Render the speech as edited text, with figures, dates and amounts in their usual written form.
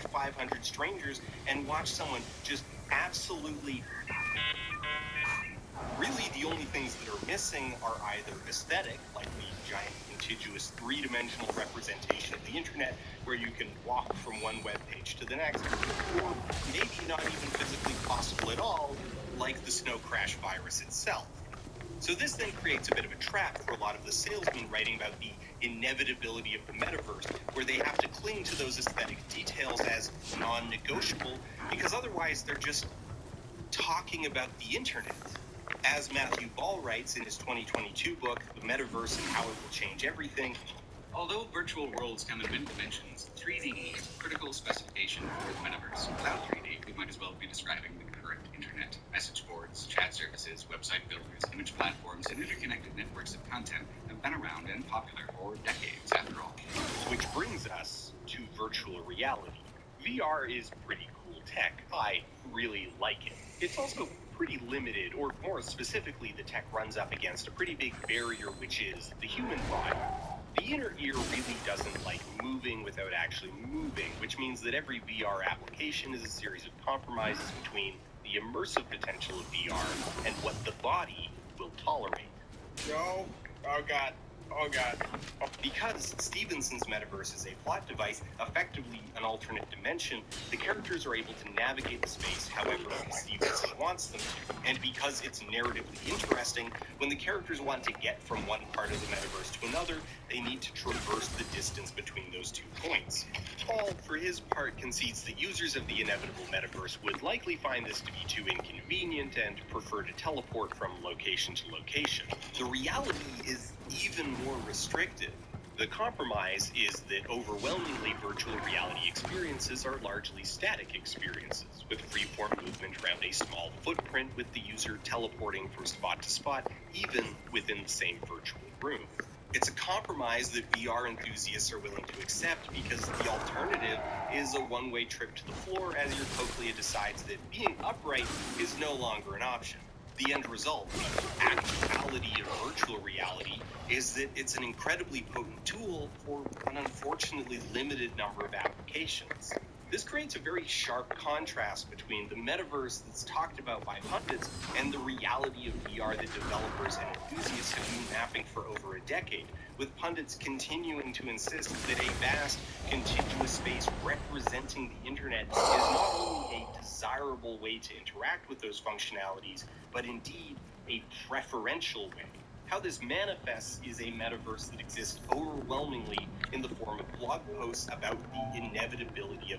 500 strangers and watch someone just absolutely... Really, the only things that are missing are either aesthetic, like the giant contiguous three-dimensional representation of the internet, where you can walk from one web page to the next, or maybe not even physically possible at all, like the snow crash virus itself. So this then creates a bit of a trap for a lot of the salesmen writing about the inevitability of the metaverse, where they have to cling to those aesthetic details as non-negotiable, because otherwise they're just talking about the internet. As Matthew Ball writes in his 2022 book, The Metaverse and How It Will Change Everything, although virtual worlds come in many dimensions, 3D is a critical specification for the metaverse. Without 3D, we might as well be describing the current internet. Message boards, chat services, website builders, image platforms, and interconnected networks of content have been around and popular for decades, after all. Which brings us to virtual reality. VR is pretty cool tech. I really like it. It's also pretty limited, or more specifically, the tech runs up against a pretty big barrier, which is the human body. The inner ear really doesn't like moving without actually moving, which means that every VR application is a series of compromises between the immersive potential of VR and what the body will tolerate. No. Oh God. Oh God. Because Stevenson's metaverse is a plot device, effectively an alternate dimension, the characters are able to navigate the space however Stevenson wants them to. And because it's narratively interesting, when the characters want to get from one part of the metaverse to another, they need to traverse the distance between those 2 points. Paul, for his part, concedes that users of the inevitable metaverse would likely find this to be too inconvenient and prefer to teleport from location to location. The reality is even more restricted. The compromise is that overwhelmingly virtual reality experiences are largely static experiences, with freeform movement around a small footprint, with the user teleporting from spot to spot, even within the same virtual room. It's a compromise that VR enthusiasts are willing to accept because the alternative is a one-way trip to the floor as your cochlea decides that being upright is no longer an option. The end result, the actuality of virtual reality, is that it's an incredibly potent tool for an unfortunately limited number of applications. This creates a very sharp contrast between the metaverse that's talked about by pundits and the reality of VR that developers and enthusiasts have been mapping for over a decade, with pundits continuing to insist that a vast, contiguous space representing the internet is not only a desirable way to interact with those functionalities, but indeed a preferential way. How this manifests is a metaverse that exists overwhelmingly in the form of blog posts about the inevitability of